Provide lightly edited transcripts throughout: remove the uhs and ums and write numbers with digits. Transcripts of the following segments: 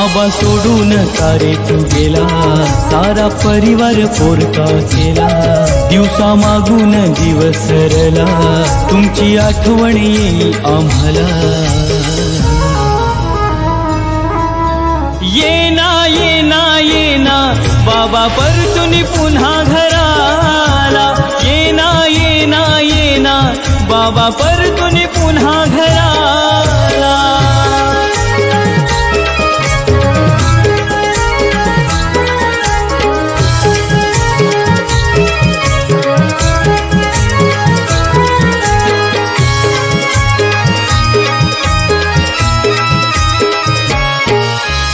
बाबा सोडून सारे तू गेला, सारा परिवार पोरका केला, दिवसा मागून जीव सरला, तुमची आठवण येई आम्हाला. येना येना येना बाबा परतून पुन्हा घराला, येना येना येना बाबा परतून पुन्हा घराला.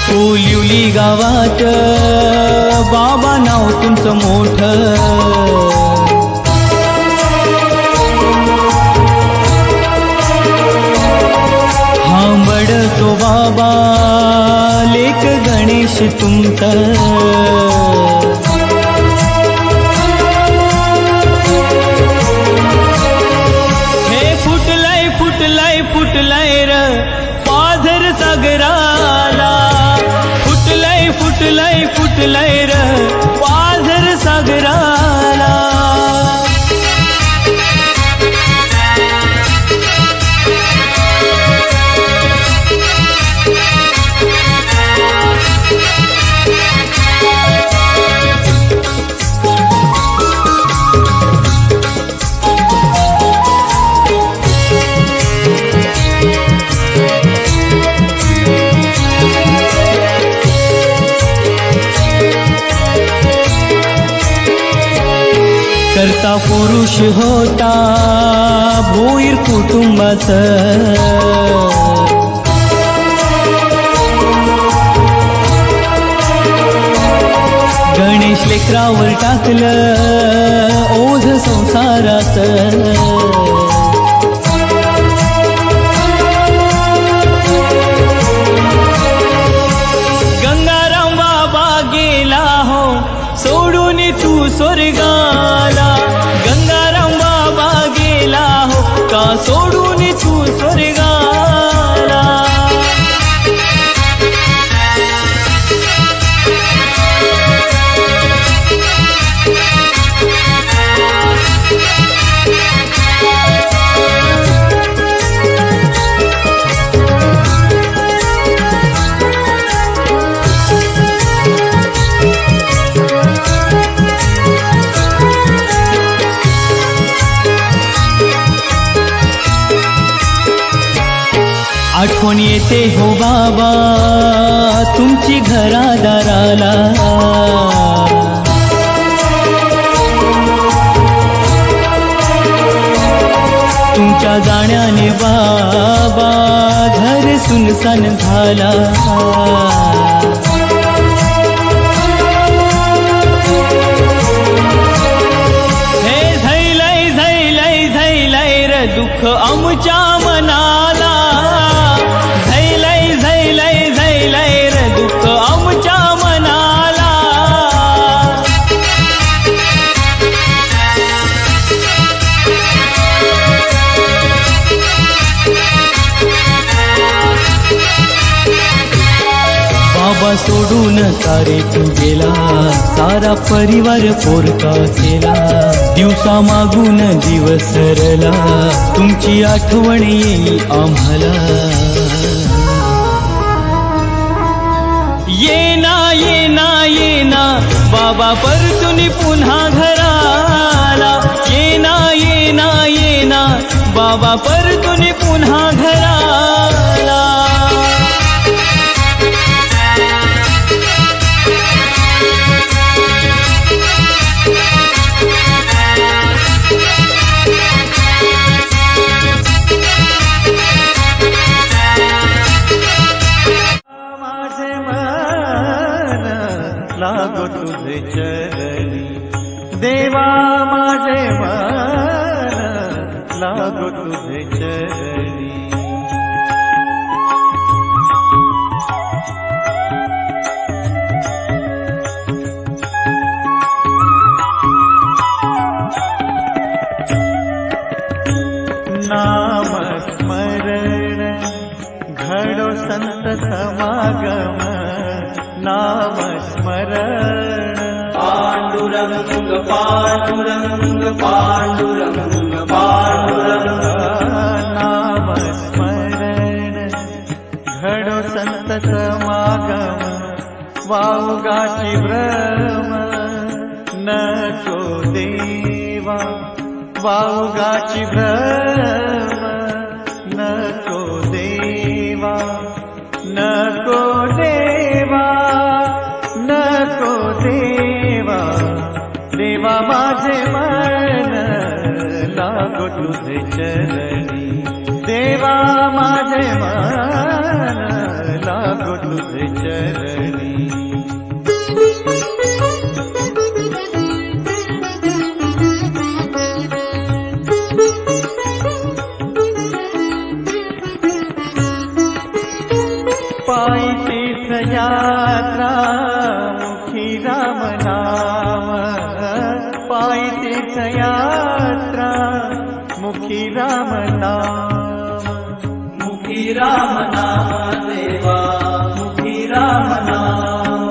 कोलिवली गावात बाबा नाव तुमचं मोठं, हांबडतो बाबा लेक गणेश तुमचा. हे फुटलय फुटलय फुटलय र पाझर सागराला, फुटलय फुटलय फुटलय र पाझर सागराला. करता पुरुष होता भोईर कुटुंबाचा, गणेश लेकरावर टाकलं ओझ संसाराचं. गंगाराम बाबा गेला हो सोडून तू स्वर्गाला, गंगाराम बाबा गेला हो का सोडून तू स्वर्गाला. आठवण येते हो बाबा तुमची घरादाराला, तुमच्या जाण्याने बाबा घर सुनसान झाला. हे झैलय झैलय झैलय र दुःख आमच्या मनाला, झैलय झैलय झैलय र दुःख आमच्या मनाला. बाबा सोडून सारे तू गेला, सारा परिवार पोरका केला, दिवसा मागून जीव सरला, तुमची आठवण येई आम्हाला. येना येना येना बाबा परतून पुन्हा घराला, येना येना येना बाबा परतून पुन्हा घराला. लागो तुझे चरणी देवा माझे मन, लागो तुझे चरणी. नाम स्मरण घडो संत समागम, नामस्मरण पांडुरंग पांडुरंग पांडुरंग पांडुरंग नामस्मरण घडो संत समागम वावगाची भ्रम नको देवा वावगाची भ्रम नको देवा नको देवा नको देवा देवा माझे मन लागो तुझे चरणी देवा माझे मन लागो तुझे चरणी पायी तीर्थयात्रा मुखी राम नाम पायी तीर्थयात्रा मुखी राम नाम मुखी राम नाम देवा मुखी राम नाम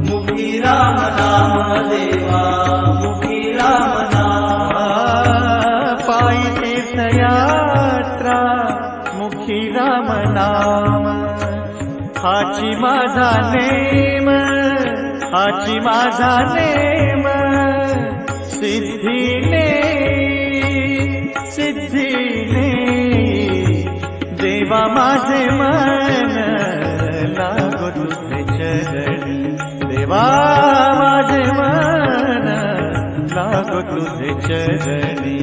मुखी राम नाम देवा मुखी राम नाम पायी तीर्थयात्रा मुखी राम नाम हाची माझा नेम हाची माझा नेम सिद्धीने सिद्धीने देवा माझे मन लागो तुझे चरणी देवा माझे मन लागो तुझे चरणी